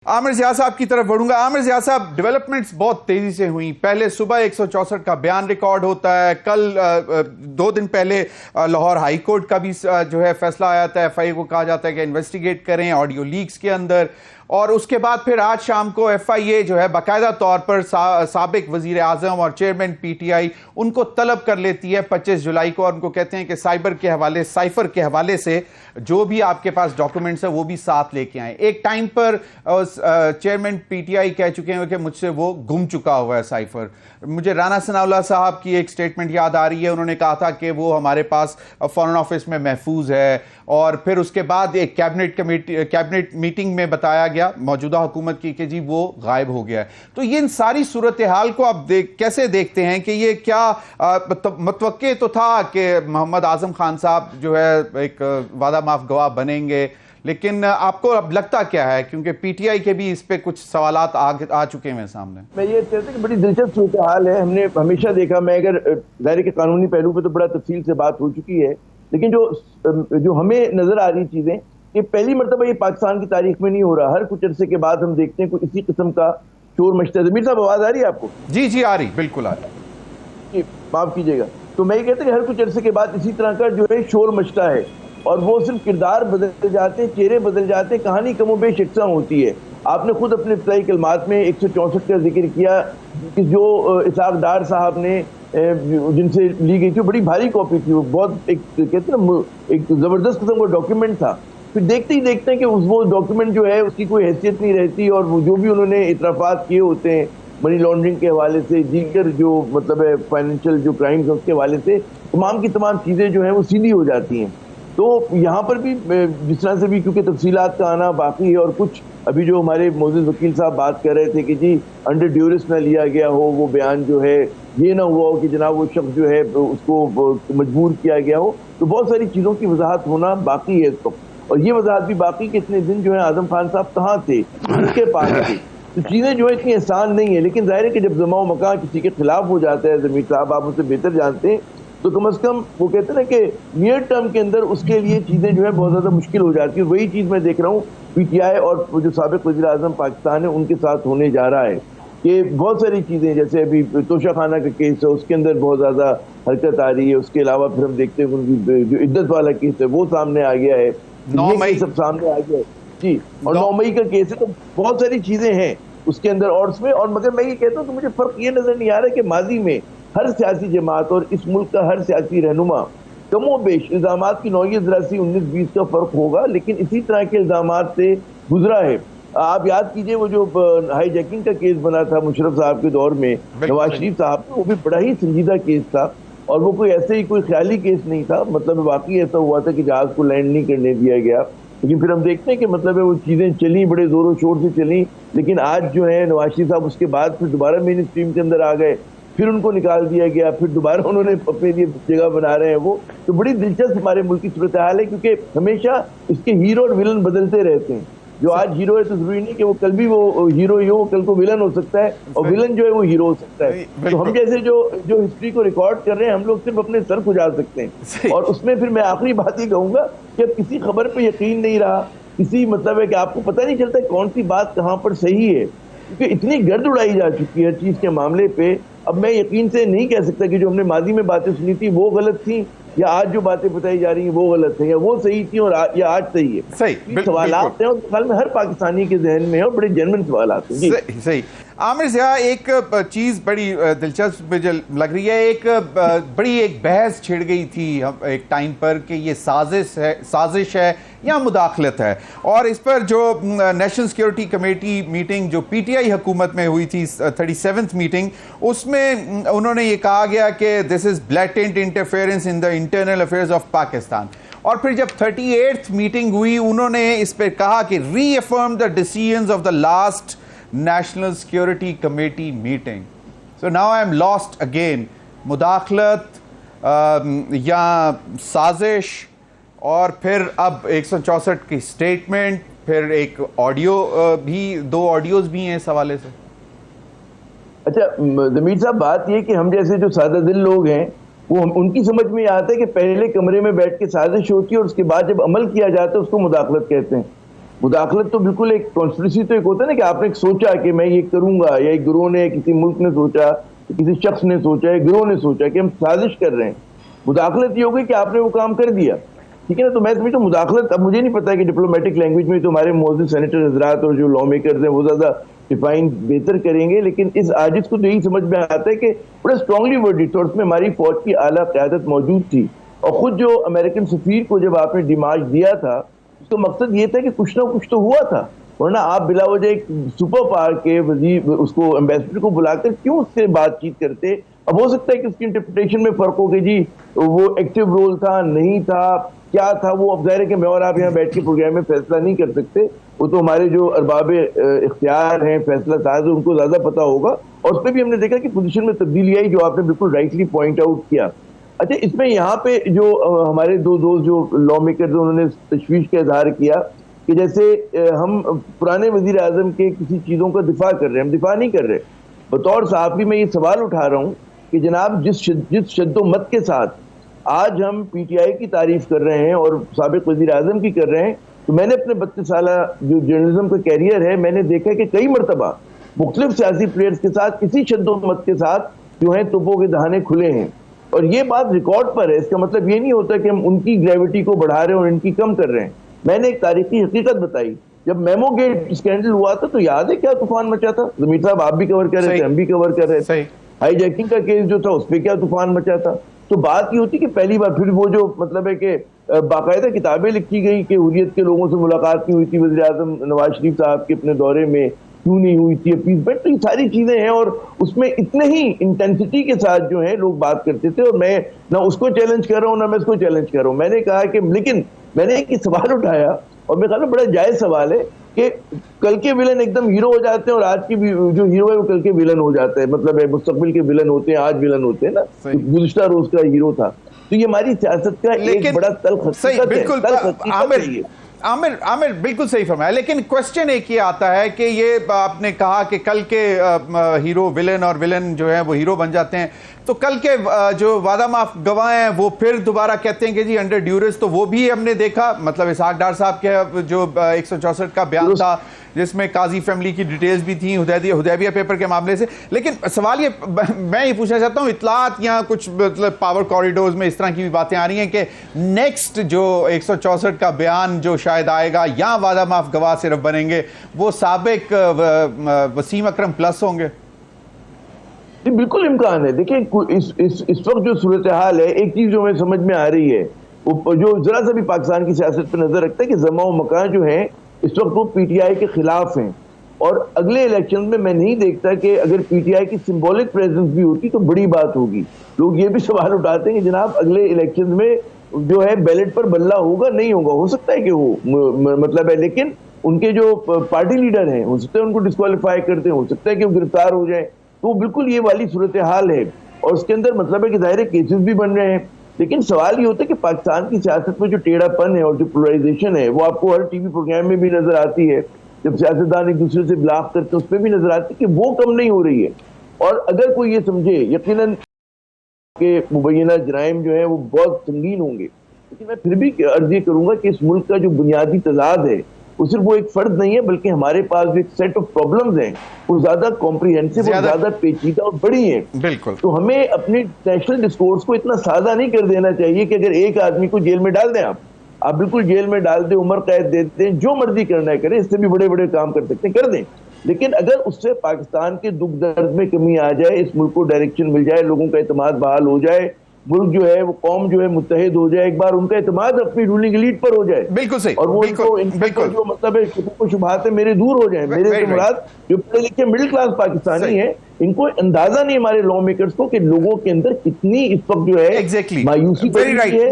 आमिर ज़िया साहब की तरफ बढ़ूंगा। आमिर ज़िया साहब, डेवलपमेंट्स बहुत तेजी से हुई। पहले सुबह 164 का बयान रिकॉर्ड होता है। कल 2 दिन पहले लाहौर हाई कोर्ट का भी जो है फैसला आया था। एफआईए को कहा जाता है कि इन्वेस्टिगेट करें ऑडियो लीक्स के अंदर, और उसके बाद फिर आज शाम को एफआईए जो है बाकायदा तौर पर साबिक वजीर आजम और चेयरमैन पीटीआई उनको तलब कर लेती है 25 जुलाई को, और उनको कहते हैं कि साइफर के हवाले से जो भी आपके पास डॉक्यूमेंट्स है वो भी साथ लेके आए। एक टाइम पर चेयरमैन पीटीआई कह चुके हैं कि मुझसे वो गुम चुका हुआ है साइफर। मुझे राना सनाउल्लाह साहब की एक स्टेटमेंट याद आ रही है। उन्होंने कहा था कि वो हमारे पास फॉरेन ऑफिस में महफूज है, और फिर उसके बाद एक कैबिनेट मीटिंग में बताया गया मौजूदा हुकूमत की कि जी वो गायब हो गया है। तो ये इन सारी सूरत हाल को आप कैसे देखते हैं कि ये क्या मतवक्के तो था कि मोहम्मद आजम खान साहब जो है एक वादा माफ गवाह बनेंगे, लेकिन आपको अब लगता क्या है, क्योंकि पीटीआई के भी इस पे कुछ सवालात आ चुके हैं सामने। मैं ये कहता कि बड़ी दिलचस्प सूरत हाल है। हमने हमेशा देखा, मैं अगर दायरे के कानूनी पहलू पे तो बड़ा तफसील से बात हो चुकी है, लेकिन जो हमें नजर आ रही चीजें, ये पहली मरतबा ये पाकिस्तान की तारीख में नहीं हो रहा। हर कुछ अरसे के बाद हम देखते हैं कोई इसी किस्म का शोर मचता है। जमीर साहब, आवाज आ रही है आपको? जी जी आ रही, बिल्कुल आ रही। माफ कीजिएगा। तो मैं ये कहता कि हर कुछ अरसे के बाद इसी तरह का जो है शोर मचता है, और वो सिर्फ किरदार बदल जाते हैं, चेहरे बदल जाते हैं, कहानी कमोबेश यकसा होती है। आपने खुद अपने इब्तिदाई कलमात में 164 का जिक्र किया कि जो इसाक डार साहब ने जिनसे ली गई थी, बड़ी भारी कॉपी थी। वो बहुत एक कहते हैं ना, एक जबरदस्त किस्म का डॉक्यूमेंट था। फिर देखते ही देखते हैं कि वो डॉक्यूमेंट जो है उसकी कोई हैसियत नहीं रहती, और वो जो भी उन्होंने इतराफात किए होते हैं मनी लॉन्ड्रिंग के हवाले से, दीगर जो मतलब है फाइनेंशियल जो क्राइम्स है उसके हवाले से, तमाम की तमाम चीज़ें जो हैं वो सीधी हो जाती हैं। तो यहाँ पर भी जिस तरह से भी, क्योंकि तफसीलात का आना बाकी है, और कुछ अभी जो हमारे मोअज़्ज़िज़ वकील साहब बात कर रहे थे कि जी अंडर ड्यूरेस ना लिया गया हो वो बयान, जो है ये ना हुआ हो कि जनाब वो शख्स जो है उसको मजबूर किया गया हो। तो बहुत सारी चीज़ों की वजाहत होना बाकी है इस वक्त, और ये वजाहत भी बाकी कि इतने दिन जो है आजम खान साहब कहाँ थे, किसके पास थे। तो चीज़ें जो है इतनी आसान नहीं है, लेकिन जाहिर है कि जब जमा मकान किसी के खिलाफ हो जाता है, ज़मीर साहब आप उसे बेहतर जानते हैं, तो कम से कम वो कहते हैं ना कि नियर टर्म के अंदर उसके लिए चीज़ें जो है बहुत ज़्यादा मुश्किल हो जाती है। वही चीज़ मैं देख रहा हूँ पीटीआई और जो साबिक वज़ीर आज़म पाकिस्तान है उनके साथ होने जा रहा है कि बहुत सारी चीज़ें, जैसे अभी तोशा खाना का केस है उसके अंदर बहुत ज़्यादा हरकत आ रही है। उसके अलावा फिर हम देखते हैं उनकी जो इद्दत वाला केस है वो सामने आ गया है, 9 मई सब सामने आ गया है जी, और 9 मई का केस है। तो बहुत सारी चीज़ें हैं उसके अंदर और उसमें, और मगर मैं ये कहता हूँ कि मुझे फ़र्क ये नज़र नहीं आ रहा कि माजी में हर सियासी जमात और इस मुल्क का हर सियासी रहनुमा कमो बेश इल्ज़ामात की नौयत ज़रा सी 19-20 का फ़र्क होगा, लेकिन इसी तरह के इल्ज़ामात से गुजरा है। आप याद कीजिए वो जो हाई जैकिंग का केस बना था मुशर्रफ साहब के दौर में, नवाज शरीफ साहब, वो भी बड़ा ही संजीदा केस था, और वो कोई ऐसे ही कोई ख्याली केस नहीं था। मतलब वाकई ऐसा हुआ था कि जहाज़ को लैंड नहीं करने दिया गया, लेकिन फिर हम देखते हैं कि मतलब है वो चीज़ें चली, बड़े ज़ोरों शोर से चली, लेकिन आज जो है नवाज शरीफ साहब उसके बाद फिर दोबारा मेन स्ट्रीम के अंदर आ गए, फिर उनको निकाल दिया गया, फिर दोबारा उन्होंने अपने लिए जगह बना रहे हैं वो। तो बड़ी दिलचस्प हमारे मुल्क की सूरत हाल है, क्योंकि हमेशा इसके हीरो और विलन बदलते रहते हैं। जो आज हीरो है तो जरूरी नहीं कि वो कल भी वो हीरो ही हो, कल को विलन हो सकता है, और विलन जो है वो हीरो हो सकता है। तो हम जैसे जो हिस्ट्री को रिकॉर्ड कर रहे हैं, हम लोग सिर्फ अपने सर खुजा सकते हैं। और उसमें फिर मैं आखिरी बात ही कहूंगा कि अब किसी खबर पे यकीन नहीं रहा, किसी मतलब है कि आपको पता नहीं चलता कौन सी बात कहाँ पर सही है, क्योंकि इतनी गर्द उड़ाई जा चुकी है हर चीज़ के मामले पे। अब मैं यकीन से नहीं कह सकता कि जो हमने माजी में बातें सुनी थी वो गलत थी, या आज जो बातें बताई जा रही हैं वो गलत है, या वो सही थी और या आज सही है। सही सवालात हैं, और ख्याल में हर पाकिस्तानी के जहन में है, और बड़े जेन्युइन सवालात हैं। सही। आमिर ज़िया, एक चीज़ बड़ी दिलचस्प मुझे लग रही है, एक बड़ी बहस छिड़ गई थी एक टाइम पर कि ये साजिश है या मुदाखलत है, और इस पर जो नेशनल सिक्योरिटी कमेटी मीटिंग जो पीटीआई हुकूमत में हुई थी 37th मीटिंग, उसमें उन्होंने ये कहा गया कि this is blatant interference in the internal affairs of Pakistan. और फिर जब 38th मीटिंग हुई, उन्होंने इस पर कहा कि reaffirm the decisions of the last National Security Committee meeting. So now I am lost again. मुदाखलत या साजिश, और फिर अब 164 की स्टेटमेंट, फिर एक ऑडियो भी, 2 ऑडियोज भी हैं इस हवाले से। अच्छा ज़मीर साहब, बात ये कि हम जैसे जो सादा दिल लोग हैं वो उनकी समझ में आता है कि पहले कमरे में बैठ के साजिश होती है, और उसके बाद जब अमल किया जाता है उसको मुदाखलत कहते हैं। مداخلت تو بالکل ایک کانسپریسی تو ایک ہوتا ہے نا کہ آپ نے ایک سوچا کہ میں یہ کروں گا، یا ایک گروہ نے، کسی ملک نے سوچا، کسی شخص نے سوچا، ایک گروہ نے سوچا کہ ہم سازش کر رہے ہیں. مداخلت یہ ہوگی کہ آپ نے وہ کام کر دیا. ٹھیک ہے نا. تو میں سمجھتا ہوں مداخلت، اب مجھے نہیں پتا کہ ڈپلومیٹک لینگویج میں تو ہمارے معزز سینیٹر حضرات اور جو لا میکرز ہیں وہ زیادہ ڈیفائن بہتر کریں گے، لیکن اس عاجز کو تو یہی سمجھ میں آتا ہے کہ بڑا اسٹرانگلی ورڈڈ تھا، اور اس میں ہماری فوج کی اعلیٰ قیادت موجود تھی. اور خود جو امریکن سفیر کو جب آپ نے ڈیمارچ دیا تھا، اس کا مقصد یہ تھا کہ کچھ نہ کچھ تو ہوا تھا، ورنہ آپ بلا وجہ ایک سپر پاور کے وزیر، اس کو ایمبیسڈر کو بلا کر کیوں اس سے بات چیت کرتے؟ اب ہو سکتا ہے کہ اس کی انٹرپریٹیشن میں فرق ہو کہ جی وہ ایکٹیو رول تھا، نہیں تھا، کیا تھا وہ. اب ظاہر ہے کہ میں اور آپ یہاں بیٹھ کے پروگرام میں فیصلہ نہیں کر سکتے، وہ تو ہمارے جو ارباب اختیار ہیں، فیصلہ ساز، ان کو زیادہ پتا ہوگا. اور اس پہ بھی ہم نے دیکھا کہ پوزیشن میں تبدیلی آئی، جو آپ نے بالکل رائٹلی پوائنٹ آؤٹ کیا. اچھا، اس میں یہاں پہ جو ہمارے دو دوست جو لا میکرز انہوں نے تشویش کا اظہار کیا کہ جیسے ہم پرانے وزیر اعظم کے کسی چیزوں کا دفاع کر رہے ہیں. ہم دفاع نہیں کر رہے. بطور صحافی میں یہ سوال اٹھا رہا ہوں کہ جناب جس شد و مت کے ساتھ آج ہم پی ٹی آئی کی تعریف کر رہے ہیں اور سابق وزیر اعظم کی کر رہے ہیں، تو میں نے اپنے 32 سالہ جو جرنلزم کا کیریئر ہے، میں نے دیکھا کہ کئی مرتبہ مختلف سیاسی پلیئرز کے ساتھ اسی شد و مت کے ساتھ جو ہیں توپوں کے دہانے کھلے ہیں. اور یہ بات ریکارڈ پر ہے. اس کا مطلب یہ نہیں ہوتا کہ ہم ان کی گریوٹی کو بڑھا رہے ہیں اور ان کی کم کر رہے ہیں. میں نے ایک تاریخی حقیقت بتائی. جب میمو گیٹ اسکینڈل ہوا تھا تو یاد ہے کیا طوفان مچا تھا؟ ضمیر صاحب آپ بھی کور کر رہے تھے، ہم بھی کور کر رہے تھے. ہائی جیکنگ کا کیس جو تھا اس پہ کیا طوفان مچا تھا. تو بات یہ ہوتی کہ پہلی بار پھر وہ جو مطلب ہے کہ باقاعدہ کتابیں لکھی گئی کہ حریت کے لوگوں سے ملاقات نہیں ہوئی تھی وزیر اعظم نواز شریف صاحب کے اپنے دورے میں، کیوں نہیں ہوئی تھی اپیزمنٹ. تو یہ ساری چیزیں ہیں اور اس میں اتنے ہی انٹینسٹی کے ساتھ جو ہے لوگ بات کرتے تھے. اور میں نہ اس کو چیلنج کر رہا ہوں نہ میں اس کو چیلنج کر رہا ہوں. میں نے کہا کہ لیکن میں نے ایک سوال اٹھایا اور میرے خیال میں بڑا جائز سوال ہے کہ کل کے ولن ایک دم ہیرو ہو جاتے ہیں اور آج کی جو ہیرو ہے وہ کل کے ولن ہو جاتا ہے. مطلب ہے مستقبل کے ولن ہوتے ہیں، آج ولن ہوتے ہیں نا. گزشتہ روز کا ہیرو تھا. تو یہ ہماری سیاست کا ایک بڑا تلخ حقیقت ہے. عامر بالکل صحیح فرمایا. لیکن کوسچن ایک یہ آتا ہے کہ یہ آپ نے کہا کہ کل کے ہیرو ولن اور ولن جو ہے وہ ہیرو بن جاتے ہیں، تو کل کے جو وعدہ معاف گواہ ہیں وہ پھر دوبارہ کہتے ہیں کہ جی انڈر ڈیورس. تو وہ بھی ہم نے دیکھا، مطلب اسحاق ڈار صاحب کے جو 164 کا بیان تھا جس میں قاضی فیملی کی ڈیٹیلز بھی تھیں حدیبیہ پیپر کے معاملے سے. لیکن سوال یہ میں یہ پوچھنا چاہتا ہوں، اطلاعات یا کچھ مطلب پاور کوریڈورز میں اس طرح کی بھی باتیں آ رہی ہیں کہ نیکسٹ جو 164 کا بیان جو شاید آئے گا یا وعدہ معاف گواہ صرف بنیں گے وہ سابق وسیم اکرم پلس ہوں گے؟ بالکل امکان ہے. دیکھیں اس وقت جو صورتحال ہے، ایک چیز جو ہمیں سمجھ میں آ رہی ہے، جو ذرا سا بھی پاکستان کی سیاست پہ نظر رکھتا ہے کہ زماں و مکان جو ہیں اس وقت وہ پی ٹی آئی کے خلاف ہیں. اور اگلے الیکشن میں نہیں دیکھتا کہ اگر پی ٹی آئی کی سمبولک پریزنس بھی ہوتی تو بڑی بات ہوگی. لوگ یہ بھی سوال اٹھاتے ہیں کہ جناب اگلے الیکشن میں جو ہے بیلٹ پر بلہ ہوگا نہیں ہوگا. ہو سکتا ہے کہ ہو، مطلب ہے، لیکن ان کے جو پارٹی لیڈر ہیں ہو سکتا ہے ان کو ڈسکوالیفائی کرتے ہیں، ہو سکتا ہے کہ وہ گرفتار ہو جائیں. تو بالکل یہ والی صورتحال ہے اور اس کے اندر مطلب ہے کہ ظاہر کیسز بھی بن رہے ہیں. لیکن سوال یہ ہوتا ہے کہ پاکستان کی سیاست میں جو ٹیڑھا پن ہے اور جو پولرائزیشن ہے وہ آپ کو ہر ٹی وی پروگرام میں بھی نظر آتی ہے. جب سیاستدان ایک دوسرے سے بلاغ کرتے ہیں اس پہ بھی نظر آتی ہے کہ وہ کم نہیں ہو رہی ہے. اور اگر کوئی یہ سمجھے یقیناً کہ مبینہ جرائم جو ہیں وہ بہت سنگین ہوں گے، لیکن میں پھر بھی عرض یہ کروں گا کہ اس ملک کا جو بنیادی تضاد ہے وہ صرف وہ ایک فرد نہیں ہے، بلکہ ہمارے پاس جو ایک سیٹ آف پرابلمز ہیں وہ زیادہ کمپریہنسو اور زیادہ پیچیدہ اور بڑی ہیں. بالکل. تو ہمیں اپنی نیشنل ڈسکورس کو اتنا سادہ نہیں کر دینا چاہیے کہ اگر ایک آدمی کو جیل میں ڈال دیں آپ بالکل جیل میں ڈال دیں، عمر قید دے دیں، جو مرضی کرنا ہے کریں. اس سے بھی بڑے بڑے کام کر سکتے ہیں، کر دیں. لیکن اگر اس سے پاکستان کے دکھ درد میں کمی آ جائے، اس ملک کو ڈائریکشن مل جائے، لوگوں کا اعتماد بحال ہو جائے، ملک جو ہے وہ قوم جو ہے متحد ہو جائے، ایک بار ان کا اعتماد اپنی رولنگ ایلیٹ پر ہو جائے، بالکل صحیح، اور وہ جو مطلب ہے شکوک و شبہات ہیں میرے دور ہو جائیں. میرے سے مراد جو پڑھے لکھے مڈل کلاس پاکستانی ہیں، ان کو اندازہ نہیں ہمارے لا میکرز کو کہ لوگوں کے اندر کتنی اس وقت جو ہے مایوسی پڑی ہے.